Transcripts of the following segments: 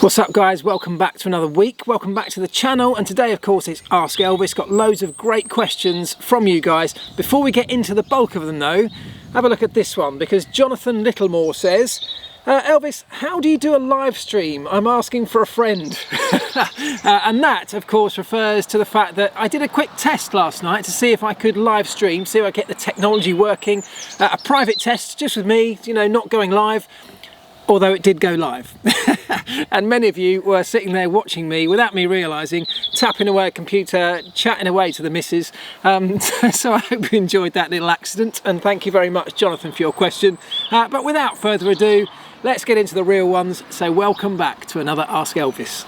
What's up guys, welcome back to another week, welcome back to the channel, and today of course it's Ask Elvis. Got loads of great questions from you guys. Before we get into the bulk of them though, have a look at this one, because Jonathan Littlemore says, Elvis, how do you do a live stream? I'm asking for a friend. And that of course refers to the fact that I did a quick test last night to see if I could live stream, see if I get the technology working. A private test just with me, you know, not going live. Although it did go live. And many of you were sitting there watching me without me realising, tapping away at a computer, chatting away to the missus. So I hope you enjoyed that little accident, and thank you very much Jonathan for your question. But without further ado, let's get into the real ones. So welcome back to another Ask Elvis.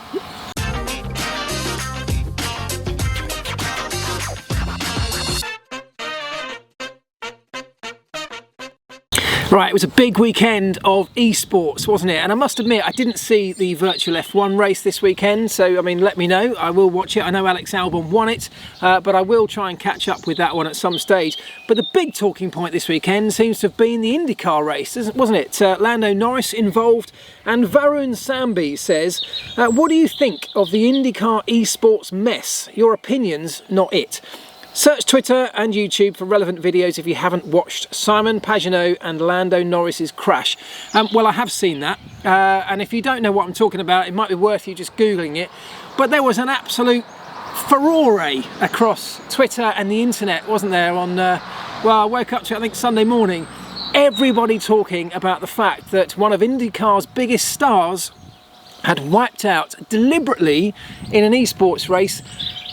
Right, it was a big weekend of eSports, wasn't it? And I must admit, I didn't see the virtual F1 race this weekend, so I mean, let me know. I will watch it. I know Alex Albon won it, but I will try and catch up with that one at some stage. But the big talking point this weekend seems to have been the Indycar race, wasn't it? Lando Norris involved, and Varun Sambi says, what do you think of the Indycar eSports mess? Your opinions, not it. Search Twitter and YouTube for relevant videos if you haven't watched Simon Pagenaud and Lando Norris's crash. Well, I have seen that, and if you don't know what I'm talking about, it might be worth you just Googling it. But there was an absolute furore across Twitter and the internet, wasn't there, on, well, I woke up to, I think, Sunday morning. Everybody talking about the fact that one of IndyCar's biggest stars had wiped out deliberately in an eSports race.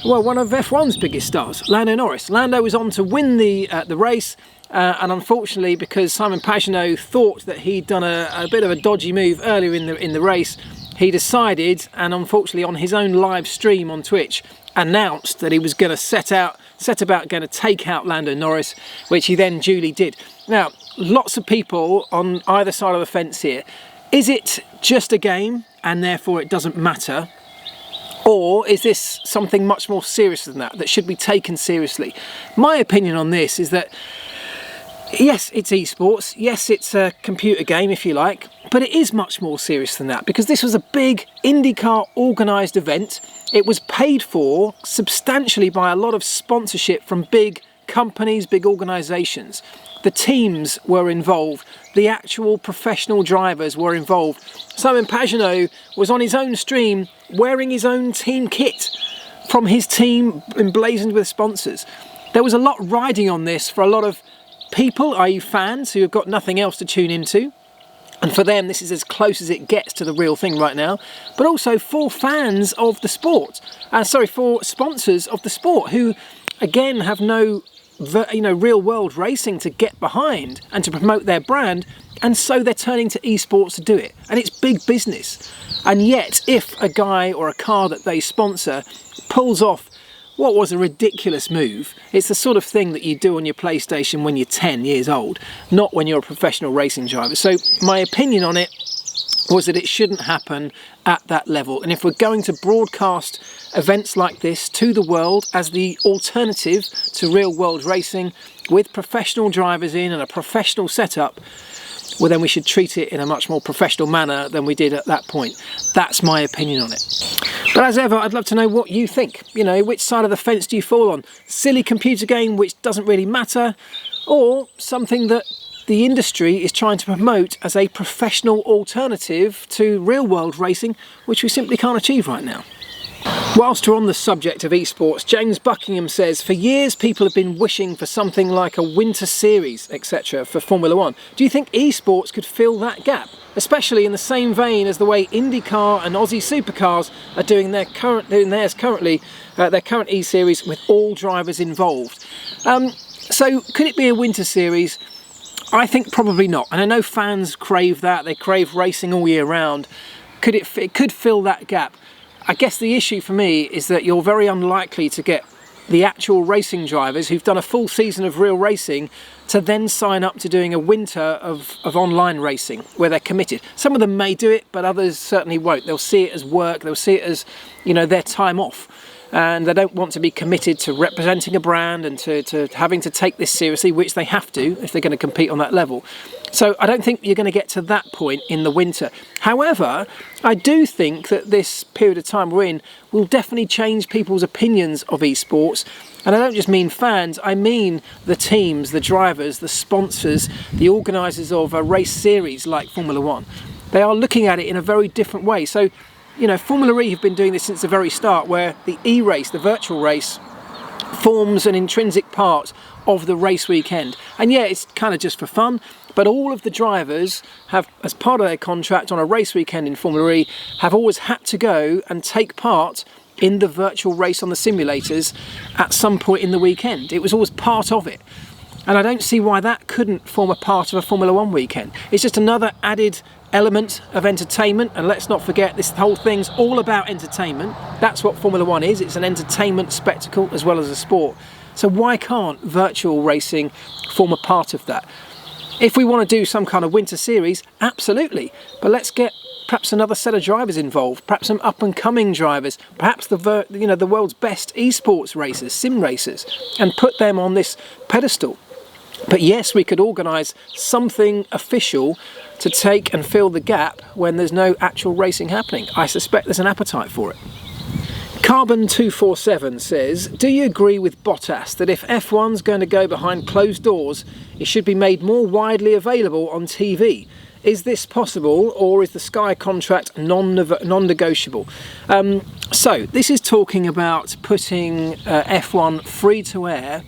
Well, one of F1's biggest stars, Lando Norris. Lando was on to win the race, and unfortunately, because Simon Pagenaud thought that he'd done a bit of a dodgy move earlier in the race, he decided, and unfortunately on his own live stream on Twitch, announced that he was going to set about going to take out Lando Norris, which he then duly did. Now, lots of people on either side of the fence here. Is it just a game and therefore it doesn't matter? Or is this something much more serious than that should be taken seriously? My opinion on this is that, yes, it's eSports, yes, it's a computer game if you like, but it is much more serious than that, because this was a big IndyCar organised event. It was paid for substantially by a lot of sponsorship from big companies, big organisations. The teams were involved, the actual professional drivers were involved. Simon Pagenaud was on his own stream wearing his own team kit from his team emblazoned with sponsors. There was a lot riding on this for a lot of people, i.e. fans, who have got nothing else to tune into. And for them, this is as close as it gets to the real thing right now. But also for fans of the sport, for sponsors of the sport, who again have no real world racing to get behind and to promote their brand, and so they're turning to eSports to do it, and it's big business. And yet if a guy or a car that they sponsor pulls off what was a ridiculous move, it's the sort of thing that you do on your PlayStation when you're 10 years old, not when you're a professional racing driver. So my opinion on it was that it shouldn't happen at that level. And if we're going to broadcast events like this to the world as the alternative to real world racing with professional drivers in and a professional setup, well then we should treat it in a much more professional manner than we did at that point. That's my opinion on it. But as ever, I'd love to know what you think. You know, which side of the fence do you fall on? Silly computer game which doesn't really matter, or something that the industry is trying to promote as a professional alternative to real world racing, which we simply can't achieve right now. Whilst we're on the subject of eSports, James Buckingham says, for years people have been wishing for something like a winter series, etc. for Formula One. Do you think eSports could fill that gap? Especially in the same vein as the way IndyCar and Aussie Supercars are doing theirs currently, their current E-Series with all drivers involved. So could it be a winter series? I think probably not, and I know fans crave that. They crave racing all year round. It could fill that gap. I guess the issue for me is that you're very unlikely to get the actual racing drivers who've done a full season of real racing to then sign up to doing a winter of online racing where they're committed. Some of them may do it, but others certainly won't. They'll see it as work, they'll see it as, you know, their time off. and they don't want to be committed to representing a brand and to having to take this seriously, which they have to if they're going to compete on that level. So I don't think you're going to get to that point in the winter. However, I do think that this period of time we're in will definitely change people's opinions of esports. And I don't just mean fans, I mean the teams, the drivers, the sponsors, the organisers of a race series like Formula One. They are looking at it in a very different way. So, you know, Formula E have been doing this since the very start, where the e-race, the virtual race, forms an intrinsic part of the race weekend. And yeah, it's kind of just for fun, but all of the drivers have, as part of their contract on a race weekend in Formula E, have always had to go and take part in the virtual race on the simulators at some point in the weekend. It was always part of it. And I don't see why that couldn't form a part of a Formula One weekend. It's just another added element of entertainment, and let's not forget this whole thing's all about entertainment. That's what Formula One is. It's an entertainment spectacle as well as a sport. So why can't virtual racing form a part of that? If we want to do some kind of winter series, absolutely, but let's get perhaps another set of drivers involved, perhaps some up-and-coming drivers, perhaps the world's best esports racers, sim racers, and put them on this pedestal. But yes, we could organise something official to take and fill the gap when there's no actual racing happening. I suspect there's an appetite for it. Carbon247 says, do you agree with Bottas that if F1's going to go behind closed doors, it should be made more widely available on TV? Is this possible, or is the Sky contract non-negotiable? So this is talking about putting F1 free to air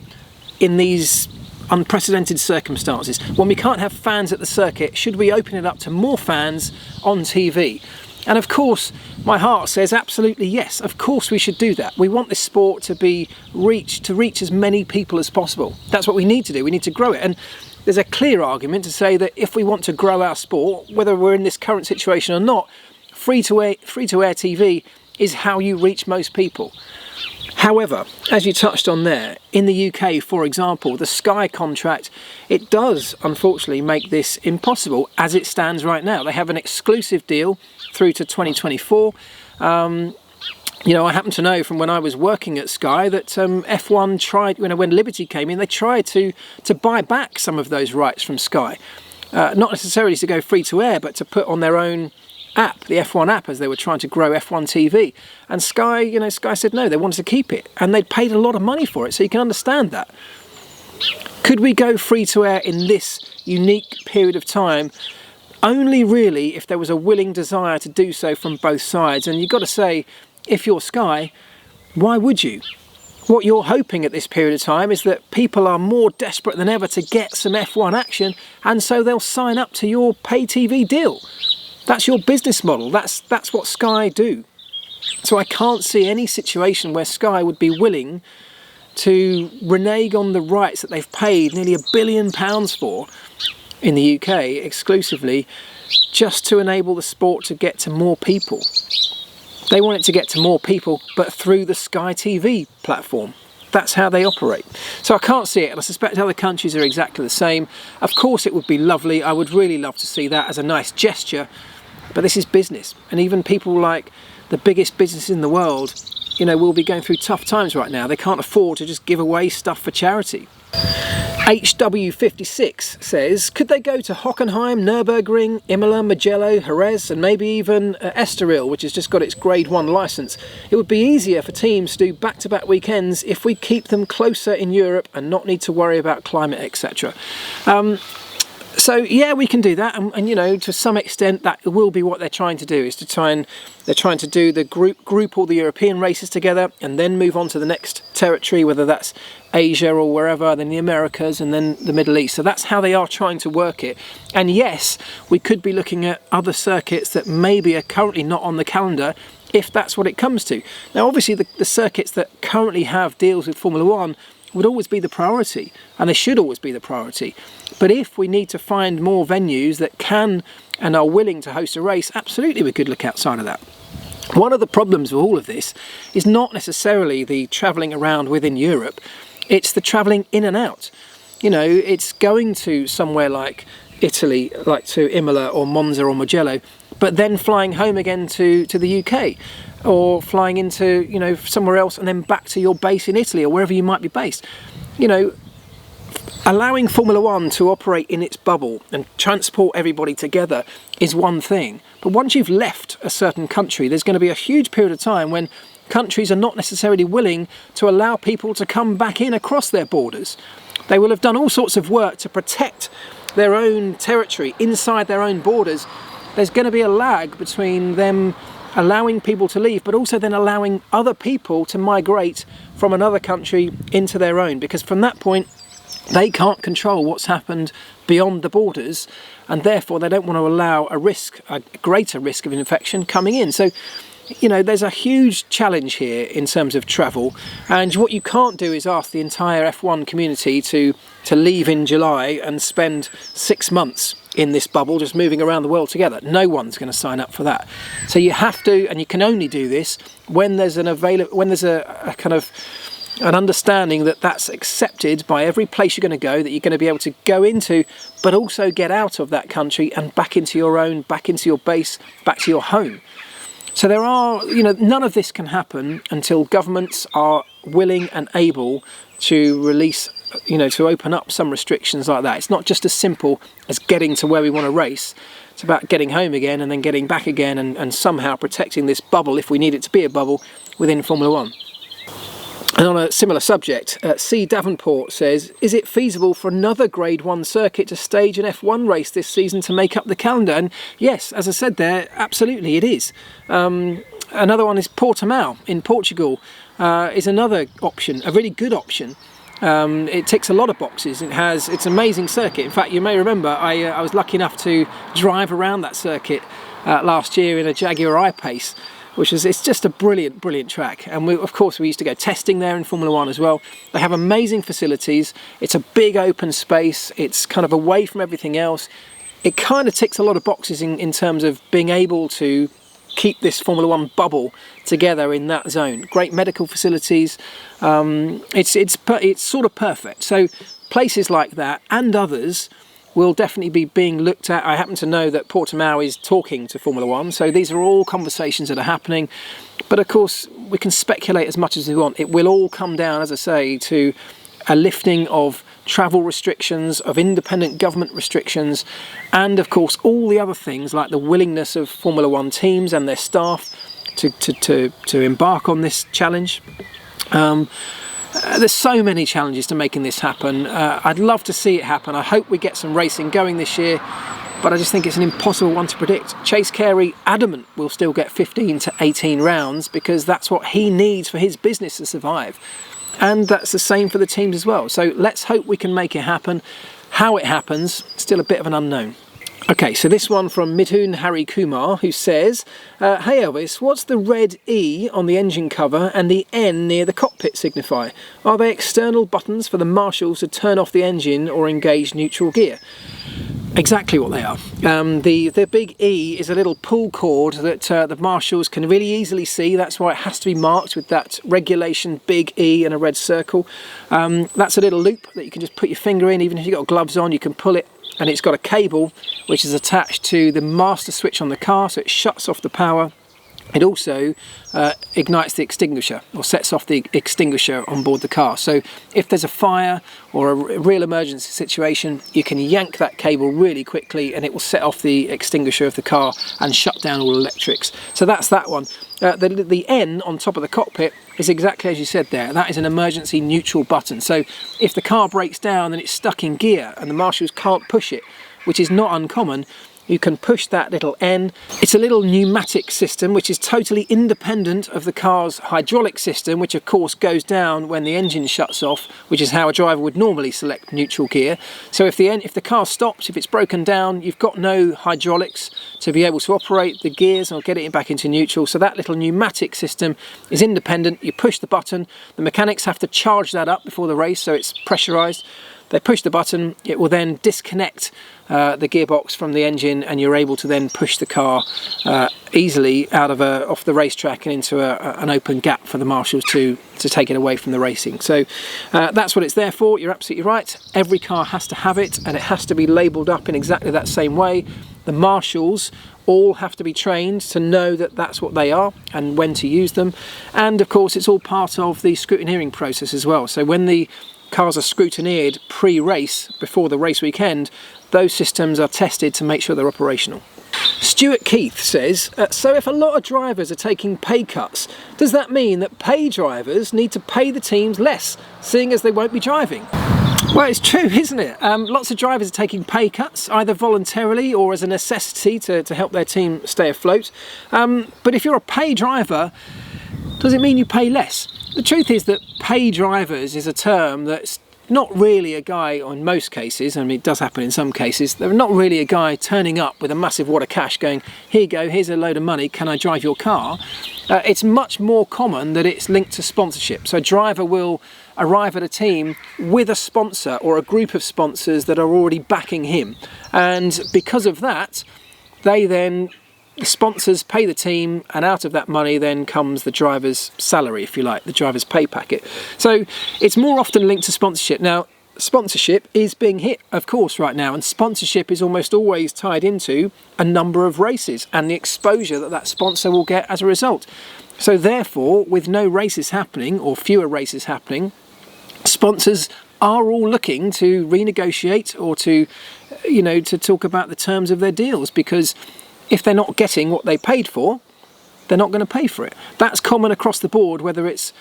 in these unprecedented circumstances. When we can't have fans at the circuit, should we open it up to more fans on TV? And of course, my heart says absolutely yes. Of course we should do that. We want this sport to reach as many people as possible. That's what we need to do. We need to grow it. And there's a clear argument to say that if we want to grow our sport, whether we're in this current situation or not, free-to-air TV is how you reach most people. However, as you touched on there, in the UK, for example, the Sky contract, it does unfortunately make this impossible as it stands right now. They have an exclusive deal through to 2024. You know, I happen to know from when I was working at Sky that F1 tried, when Liberty came in, they tried to buy back some of those rights from Sky. Not necessarily to go free to air, but to put on their own app, the F1 app, as they were trying to grow F1 TV. And Sky, Sky said no, they wanted to keep it. And they'd paid a lot of money for it, so you can understand that. Could we go free to air in this unique period of time? Only really if there was a willing desire to do so from both sides. And you've got to say, if you're Sky, why would you? What you're hoping at this period of time is that people are more desperate than ever to get some F1 action, and so they'll sign up to your pay TV deal. That's your business model. That's what Sky do. So I can't see any situation where Sky would be willing to renege on the rights that they've paid nearly £1 billion for in the UK exclusively, just to enable the sport to get to more people. They want it to get to more people, but through the Sky TV platform. That's how they operate. So I can't see it, and I suspect other countries are exactly the same. Of course it would be lovely. I would really love to see that as a nice gesture, but this is business. And even people like the biggest businesses in the world, will be going through tough times right now. They can't afford to just give away stuff for charity. HW56 says, could they go to Hockenheim, Nürburgring, Imola, Mugello, Jerez, and maybe even Estoril, which has just got its Grade 1 licence? It would be easier for teams to do back-to-back weekends if we keep them closer in Europe and not need to worry about climate, etc. So yeah, we can do that, and to some extent that will be what they're trying to do, is they're trying to do the group all the European races together and then move on to the next territory, whether that's Asia or wherever, then the Americas and then the Middle East. So that's how they are trying to work it. And yes, we could be looking at other circuits that maybe are currently not on the calendar, if that's what it comes to. Now obviously the circuits that currently have deals with Formula One would always be the priority, and they should always be the priority. But if we need to find more venues that can and are willing to host a race, absolutely we could look outside of that. One of the problems with all of this is not necessarily the travelling around within Europe, it's the travelling in and out. It's going to somewhere like Italy, like to Imola or Monza or Mugello, but then flying home again to the UK, or flying into, you know, somewhere else and then back to your base in Italy or wherever you might be based. You know, allowing Formula One to operate in its bubble and transport everybody together is one thing, but once you've left a certain country, there's going to be a huge period of time when countries are not necessarily willing to allow people to come back in across their borders. They will have done all sorts of work to protect their own territory inside their own borders. There's going to be a lag between them allowing people to leave, but also then allowing other people to migrate from another country into their own, because from that point they can't control what's happened beyond the borders, and therefore they don't want to allow a greater risk of infection coming in. So, you know, there's a huge challenge here in terms of travel, and what you can't do is ask the entire F1 community to leave in July and spend 6 months in this bubble just moving around the world together. No one's going to sign up for that. So you have to, and you can only do this when there's a kind of an understanding that that's accepted by every place you're going to go, that you're going to be able to go into, but also get out of that country and back into your own, back into your base, back to your home. So there are, you know, none of this can happen until governments are willing and able to release, you know, to open up some restrictions like that. It's not just as simple as getting to where we want to race. It's about getting home again and then getting back again, and somehow protecting this bubble, if we need it to be a bubble, within Formula One. And on a similar subject, C. Davenport says, is it feasible for another Grade 1 circuit to stage an F1 race this season to make up the calendar? And yes, as I said there, absolutely it is. Another one is Portimao in Portugal, is another option, a really good option. It ticks a lot of boxes. It's an amazing circuit. In fact, you may remember I was lucky enough to drive around that circuit last year in a Jaguar I-Pace, it's just a brilliant track. And of course we used to go testing there in Formula One as well. They have amazing facilities. It's a big open space. It's kind of away from everything else. It kind of ticks a lot of boxes in terms of being able to keep this Formula One bubble together in that zone. Great medical facilities. It's sort of perfect. So places like that and others will definitely be being looked at. I happen to know that Portimao is talking to Formula One, so these are all conversations that are happening. But of course, we can speculate as much as we want. It will all come down, as I say, to a lifting of travel restrictions, of independent government restrictions, and of course all the other things like the willingness of Formula One teams and their staff to embark on this challenge. There's so many challenges to making this happen. I'd love to see it happen. I hope we get some racing going this year, but I just think it's an impossible one to predict. Chase Carey, adamant we'll still get 15 to 18 rounds because that's what he needs for his business to survive. And that's the same for the teams as well. So let's hope we can make it happen. How it happens, still a bit of an unknown. Okay, so this one from Midhun Hari Kumar, who says, hey Elvis, what's the red E on the engine cover and the N near the cockpit signify? Are they external buttons for the marshals to turn off the engine or engage neutral gear? Exactly what they are. The big E is a little pull cord that the marshals can really easily see. That's why it has to be marked with that regulation big E and a red circle. That's a little loop that you can just put your finger in. Even if you've got gloves on, you can pull it, and it's got a cable which is attached to the master switch on the car, so it shuts off the power. It also ignites the extinguisher, or sets off the extinguisher on board the car. So if there's a fire or a real emergency situation, you can yank that cable really quickly and it will set off the extinguisher of the car and shut down all electrics. So that's that one. The N on top of the cockpit is exactly as you said there. That is an emergency neutral button. So if the car breaks down and it's stuck in gear and the marshals can't push it, which is not uncommon, you can push that little N. It's a little pneumatic system which is totally independent of the car's hydraulic system, which of course goes down when the engine shuts off, which is how a driver would normally select neutral gear. So if the car stops, if it's broken down, you've got no hydraulics to be able to operate the gears or get it back into neutral. So that little pneumatic system is independent. You push the button, the mechanics have to charge that up before the race, so it's pressurized. They push the button, it will then disconnect the gearbox from the engine, and you're able to then push the car easily off the racetrack and into an open gap for the marshals to take it away from the racing. So that's what it's there for. You're absolutely right. Every car has to have it, and it has to be labelled up in exactly that same way. The marshals all have to be trained to know that that's what they are and when to use them. And of course, it's all part of the scrutineering process as well. So when the cars are scrutineered pre-race, before the race weekend, those systems are tested to make sure they're operational. Stuart Keith says, so if a lot of drivers are taking pay cuts, does that mean that pay drivers need to pay the teams less, seeing as they won't be driving? Well, it's true, isn't it? Lots of drivers are taking pay cuts, either voluntarily or as a necessity to help their team stay afloat. But if you're a pay driver, does it mean you pay less? The truth is that pay drivers is a term that's not really a guy, in most cases, I mean it does happen in some cases, they're not really a guy turning up with a massive wad of cash going, here you go, here's a load of money, can I drive your car? It's much more common that it's linked to sponsorship. So a driver will arrive at a team with a sponsor or a group of sponsors that are already backing him. And because of that, the sponsors pay the team, and out of that money then comes the driver's salary, if you like, the driver's pay packet. So it's more often linked to sponsorship. Now, sponsorship is being hit, of course, right now, and sponsorship is almost always tied into a number of races and the exposure that that sponsor will get as a result. So therefore, with no races happening or fewer races happening, sponsors are all looking to renegotiate or to talk about the terms of their deals, because if they're not getting what they paid for, they're not going to pay for it. That's common across the board, whether it's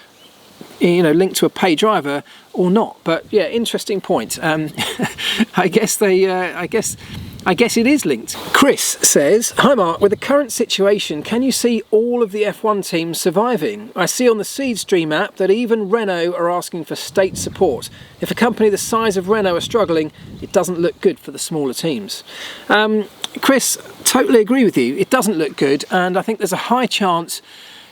linked to a pay driver or not. But yeah, interesting point. I guess it is linked. Chris says, hi Mark, with the current situation, can you see all of the F1 teams surviving? I see on the Seedstream app that even Renault are asking for state support. If a company the size of Renault are struggling, it doesn't look good for the smaller teams. Chris, totally agree with you. It doesn't look good, and I think there's a high chance.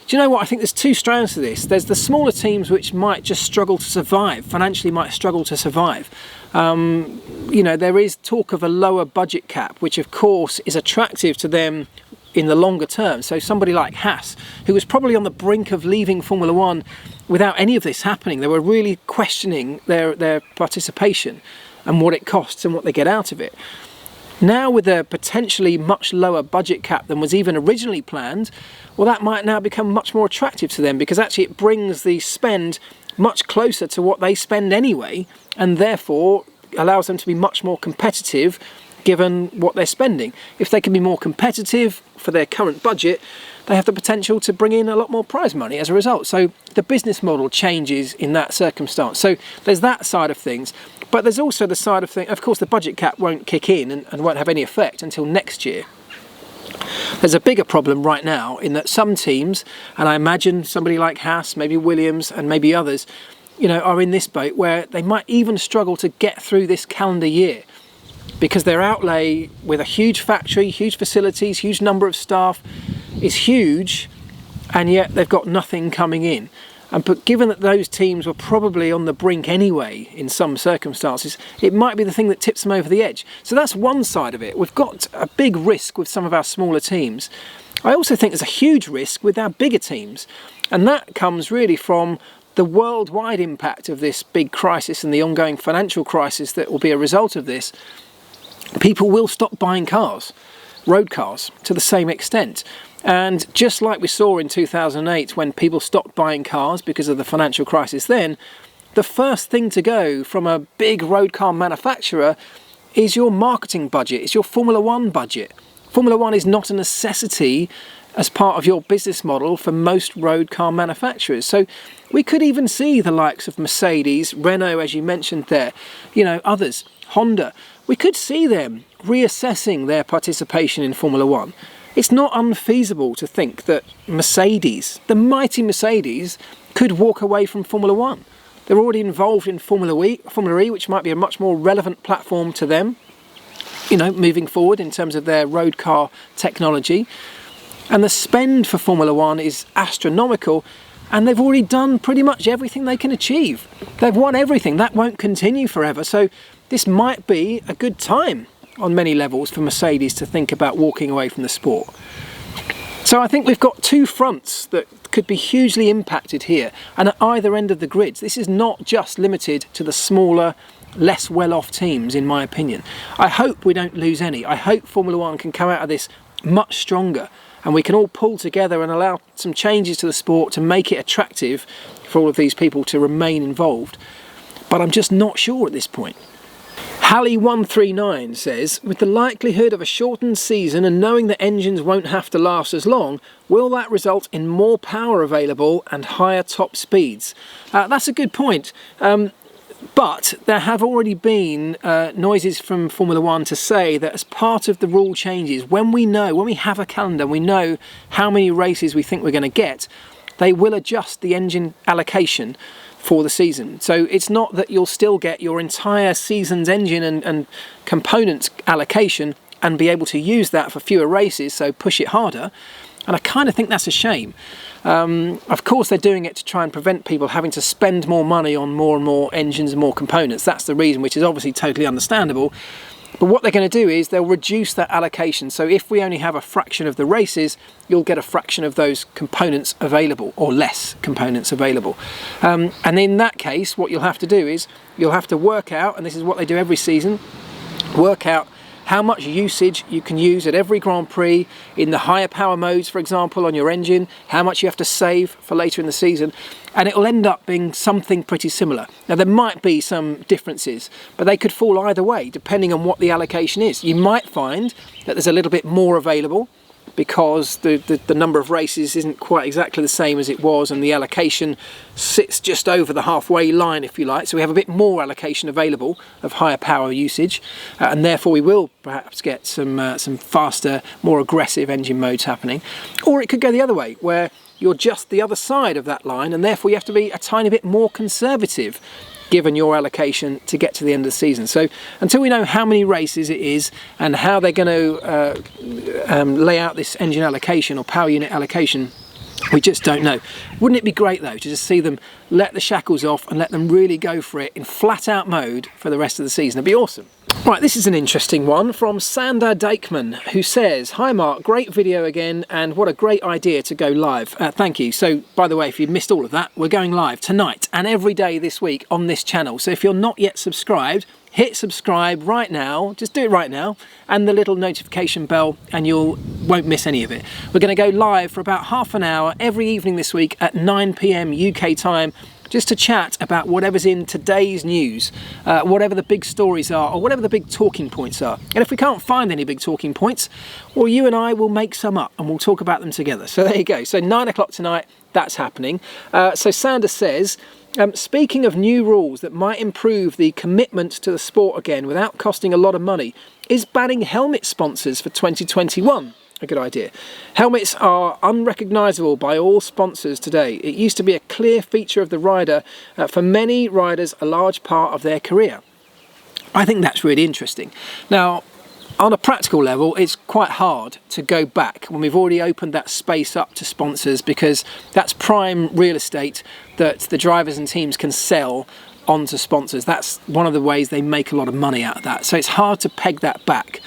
Do you know what? I think there's two strands to this. There's the smaller teams which might just struggle to survive, financially might struggle to survive. There is talk of a lower budget cap, which of course is attractive to them in the longer term. So somebody like Haas, who was probably on the brink of leaving Formula One without any of this happening, they were really questioning their participation and what it costs and what they get out of it. Now with a potentially much lower budget cap than was even originally planned, well, that might now become much more attractive to them, because actually it brings the spend much closer to what they spend anyway, and therefore allows them to be much more competitive given what they're spending. If they can be more competitive for their current budget, they have the potential to bring in a lot more prize money as a result. So the business model changes in that circumstance. So there's that side of things. But there's also the side of things, of course, the budget cap won't kick in and won't have any effect until next year. There's a bigger problem right now in that some teams, and I imagine somebody like Haas, maybe Williams and maybe others, are in this boat where they might even struggle to get through this calendar year because their outlay with a huge factory, huge facilities, huge number of staff is huge, and yet they've got nothing coming in. But given that those teams were probably on the brink anyway in some circumstances, it might be the thing that tips them over the edge. So that's one side of it. We've got a big risk with some of our smaller teams. I also think there's a huge risk with our bigger teams, and that comes really from the worldwide impact of this big crisis and the ongoing financial crisis that will be a result of this. People will stop buying cars, road cars, to the same extent. And just like we saw in 2008 when people stopped buying cars because of the financial crisis then, the first thing to go from a big road car manufacturer is your marketing budget, it's your Formula One budget. Formula One is not a necessity as part of your business model for most road car manufacturers. So we could even see the likes of Mercedes, Renault, as you mentioned there, others, Honda. We could see them reassessing their participation in Formula One. It's not unfeasible to think that Mercedes, the mighty Mercedes, could walk away from Formula One. They're already involved in Formula E, which might be a much more relevant platform to them, moving forward in terms of their road car technology. And the spend for Formula One is astronomical, and they've already done pretty much everything they can achieve. They've won everything. That won't continue forever. So this might be a good time on many levels for Mercedes to think about walking away from the sport. So I think we've got two fronts that could be hugely impacted here, and at either end of the grids. This is not just limited to the smaller less well-off teams, in my opinion. I hope we don't lose any. I hope Formula One can come out of this much stronger, and we can all pull together and allow some changes to the sport to make it attractive for all of these people to remain involved. But I'm just not sure at this point. Hallie139 says, with the likelihood of a shortened season and knowing that engines won't have to last as long, will that result in more power available and higher top speeds? That's a good point. But there have already been noises from Formula One to say that as part of the rule changes, when we have a calendar, we know how many races we think we're going to get, they will adjust the engine allocation for the season. So it's not that you'll still get your entire season's engine and components allocation and be able to use that for fewer races, so push it harder. And I kind of think that's a shame. Of course they're doing it to try and prevent people having to spend more money on more and more engines and more components. That's the reason, which is obviously totally understandable. But what they're going to do is they'll reduce that allocation. So if we only have a fraction of the races, you'll get a fraction of those components available, or less components available. And in that case, what you'll have to do is you'll have to work out, and this is what they do every season, work out how much usage you can use at every Grand Prix in the higher power modes, for example, on your engine, how much you have to save for later in the season, and it will end up being something pretty similar. Now there might be some differences, but they could fall either way depending on what the allocation is. You might find that there's a little bit more available because the number of races isn't quite exactly the same as it was, and the allocation sits just over the halfway line, if you like. So we have a bit more allocation available of higher power usage, and therefore we will perhaps get some faster, more aggressive engine modes happening. Or it could go the other way, where you're just the other side of that line, and therefore you have to be a tiny bit more conservative given your allocation to get to the end of the season. So until we know how many races it is and how they're going to lay out this engine allocation or power unit allocation, we just don't know. Wouldn't it be great though to just see them let the shackles off and let them really go for it in flat out mode for the rest of the season? It'd be awesome. Right, this is an interesting one from Sander Dakeman, who says, hi Mark, great video again, and what a great idea to go live. Thank you. So, by the way, if you missed all of that, we're going live tonight and every day this week on this channel. So if you're not yet subscribed, hit subscribe right now, just do it right now, and the little notification bell, and you won't miss any of it. We're going to go live for about half an hour every evening this week at 9 PM UK time, just to chat about whatever's in today's news, whatever the big stories are, or whatever the big talking points are. And if we can't find any big talking points, well, you and I will make some up and we'll talk about them together. So there you go. So 9 o'clock tonight, that's happening. So Sanders says, speaking of new rules that might improve the commitment to the sport again without costing a lot of money, is banning helmet sponsors for 2021 a good idea? Helmets are unrecognisable by all sponsors today. It used to be a clear feature of the rider, for many riders a large part of their career. I think that's really interesting. Now, on a practical level, it's quite hard to go back when we've already opened that space up to sponsors, because that's prime real estate that the drivers and teams can sell onto sponsors. That's one of the ways they make a lot of money out of that. So it's hard to peg that back.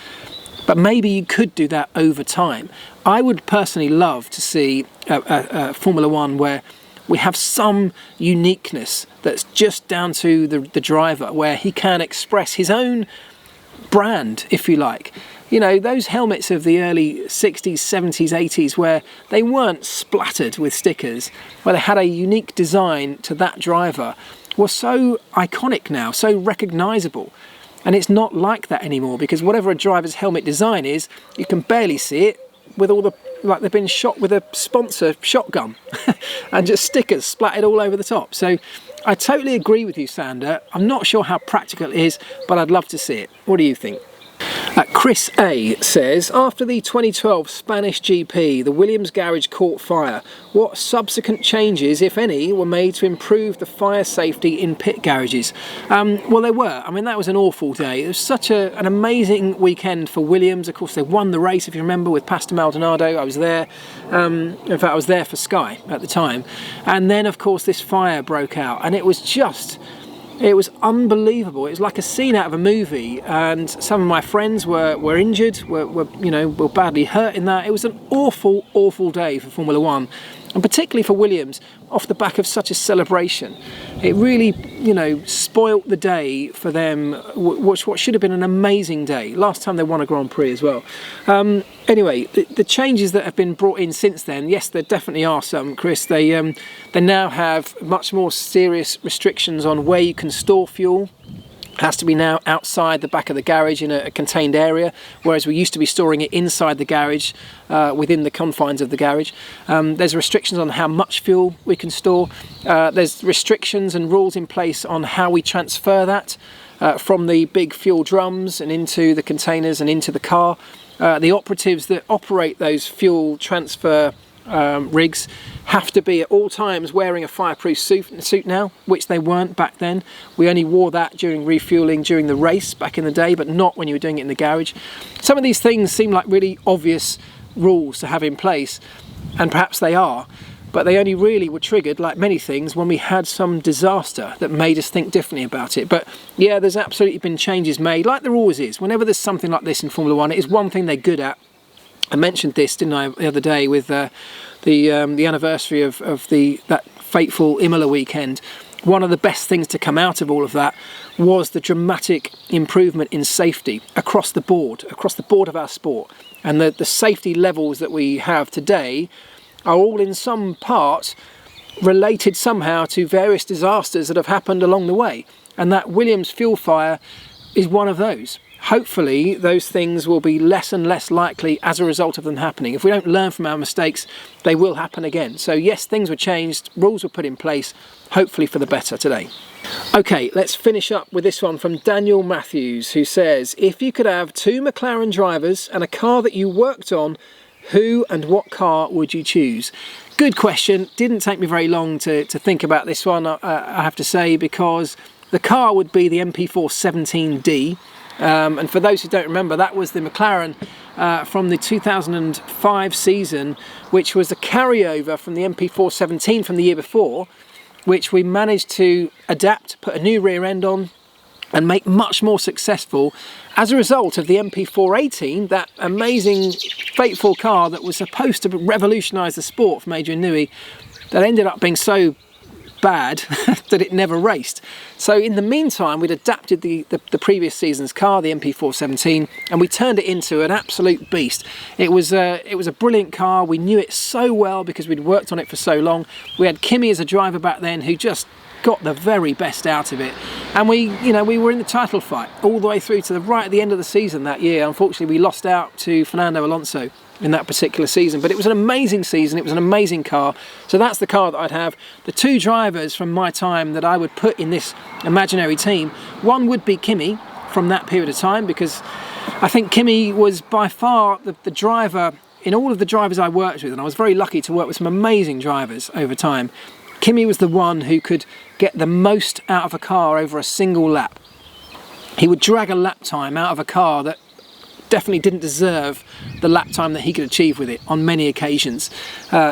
But maybe you could do that over time. I would personally love to see a Formula One where we have some uniqueness that's just down to the driver, where he can express his own brand, if you like. You know, those helmets of the early 60s, 70s, 80s, where they weren't splattered with stickers, where they had a unique design to that driver, were so iconic now, so recognisable. And it's not like that anymore, because whatever a driver's helmet design is, you can barely see it with all the, like they've been shot with a sponsor shotgun and just stickers splattered all over the top. So I totally agree with you, Sander. I'm not sure how practical it is, but I'd love to see it. What do you think? Chris A says, after the 2012 Spanish GP, the Williams garage caught fire. What subsequent changes, if any, were made to improve the fire safety in pit garages? Well, there were. I mean, that was an awful day. It was such an amazing weekend for Williams. Of course, they won the race, if you remember, with Pastor Maldonado. I was there. In fact, I was there for Sky at the time. And then, of course, this fire broke out, and it was just... it was unbelievable. It was like a scene out of a movie, and some of my friends were injured, were badly hurt in that. It was an awful, awful day for Formula One, and particularly for Williams, off the back of such a celebration. it really, you know, spoilt the day for them, what should have been an amazing day. Last time they won a Grand Prix as well. Anyway, the changes that have been brought in since then, yes, there definitely are some, Chris. They now have much more serious restrictions on where you can store fuel. It has to be now outside the back of the garage in a contained area, whereas we used to be storing it inside the garage, within the confines of the garage. There's restrictions on how much fuel we can store. There's restrictions and rules in place on how we transfer that from the big fuel drums and into the containers and into the car. The operatives that operate those fuel transfer rigs have to be at all times wearing a fireproof suit now, which they weren't back then. We only wore that during refueling during the race back in the day, but not when you were doing it in the garage. Some of these things seem like really obvious rules to have in place, and perhaps they are, but they only really were triggered, like many things, when we had some disaster that made us think differently about it. But yeah, there's absolutely been changes made, like there always is. Whenever there's something like this in Formula One, it is one thing they're good at. I mentioned this, didn't I, the other day with the anniversary of that fateful Imola weekend. One of the best things to come out of all of that was the dramatic improvement in safety across the board of our sport. And the safety levels that we have today are all in some part related somehow to various disasters that have happened along the way. And that Williams fuel fire is one of those. Hopefully those things will be less and less likely as a result of them happening. If we don't learn from our mistakes, they will happen again. So yes, things were changed, rules were put in place, hopefully for the better today. Okay, let's finish up with this one from Daniel Matthews, who says, if you could have 2 McLaren drivers and a car that you worked on, who and what car would you choose? Good question. Didn't take me very long to think about this one, I have to say, because the car would be the MP4 17D. And for those who don't remember, that was the McLaren from the 2005 season, which was the carryover from the MP4 17 from the year before, which we managed to adapt, put a new rear end on and make much more successful as a result of the MP4 18, that amazing fateful car that was supposed to revolutionise the sport from Adrian Newey, that ended up being so bad that it never raced. So in the meantime, we'd adapted the previous season's car, the MP4 17, and we turned it into an absolute beast. It was a brilliant car. We knew it so well because we'd worked on it for so long. We had Kimi as a driver back then who just got the very best out of it, and we were in the title fight all the way through to right at the end of the season that year. Unfortunately, we lost out to Fernando Alonso in that particular season, but it was an amazing season. It was an amazing car. So that's the car that I'd have. The 2 drivers from my time that I would put in this imaginary team, one would be Kimi from that period of time, because I think Kimi was by far the driver in all of the drivers I worked with, and I was very lucky to work with some amazing drivers over time. Kimi was the one who could get the most out of a car over a single lap. He would drag a lap time out of a car that definitely didn't deserve the lap time that he could achieve with it on many occasions.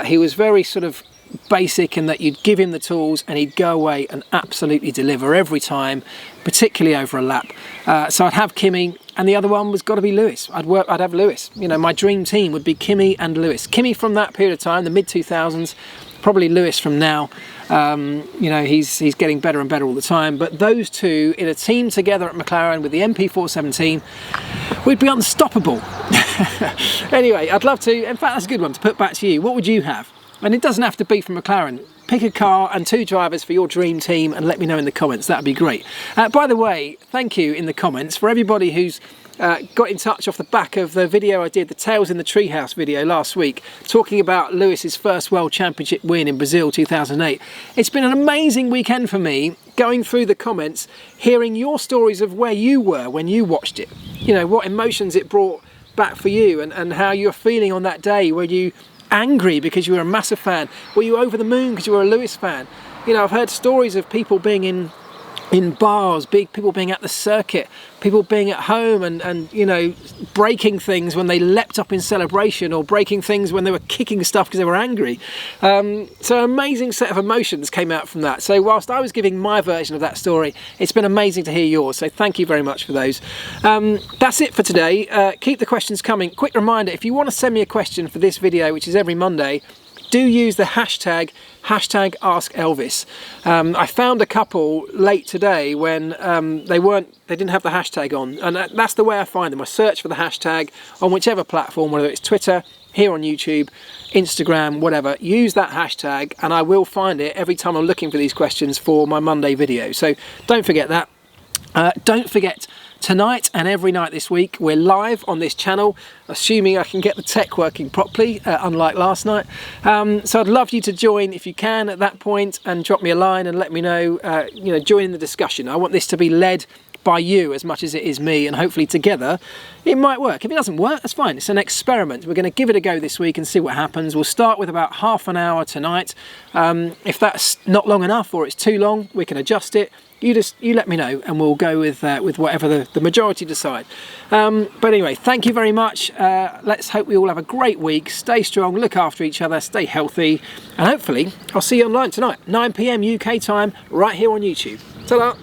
He was very sort of basic in that you'd give him the tools and he'd go away and absolutely deliver every time, particularly over a lap. So I'd have Kimi, and the other one was got to be Lewis. I'd have Lewis. You know, my dream team would be Kimi and Lewis. Kimi from that period of time, the mid-2000s, probably Lewis from now. You know, he's getting better and better all the time, but those two in a team together at McLaren with the MP4 17, we'd be unstoppable. Anyway, I'd love to, in fact that's a good one to put back to you. What would you have? And it doesn't have to be from McLaren. Pick a car and 2 drivers for your dream team and let me know in the comments. That'd be great. By the way, thank you in the comments for everybody who's got in touch off the back of the video I did, the Tales in the Treehouse video last week, talking about Lewis's first World Championship win in Brazil 2008. It's been an amazing weekend for me, going through the comments, hearing your stories of where you were when you watched it. You know, what emotions it brought back for you, and how you're feeling on that day. Were you angry because you were a massive fan? Were you over the moon because you were a Lewis fan? You know, I've heard stories of people being in bars, people being at the circuit, people being at home and you know, breaking things when they leapt up in celebration, or breaking things when they were kicking stuff because they were angry. So an amazing set of emotions came out from that. So whilst I was giving my version of that story, it's been amazing to hear yours, so thank you very much for those. That's it for today. Keep the questions coming. Quick reminder, if you want to send me a question for this video, which is every Monday, do use the hashtag #AskElvis. I found a couple late today when they didn't have the hashtag on, and that's the way I find them. I search for the hashtag on whichever platform, whether it's Twitter, here on YouTube, Instagram, whatever. Use that hashtag and I will find it every time I'm looking for these questions for my Monday video. So don't forget that. Don't forget, tonight and every night this week we're live on this channel, assuming I can get the tech working properly, unlike last night. So I'd love you to join if you can at that point, and drop me a line and let me know, join in the discussion. I want this to be led by you as much as it is me, and hopefully together it might work. If it doesn't work, that's fine. It's an experiment. We're going to give it a go this week and see what happens. We'll start with about half an hour tonight. If that's not long enough or it's too long, we can adjust it. You let me know and we'll go with whatever the majority decide. But anyway, thank you very much. Let's hope we all have a great week. Stay strong, look after each other, stay healthy, and hopefully I'll see you online tonight, 9 PM UK time, right here on YouTube. Ta-da!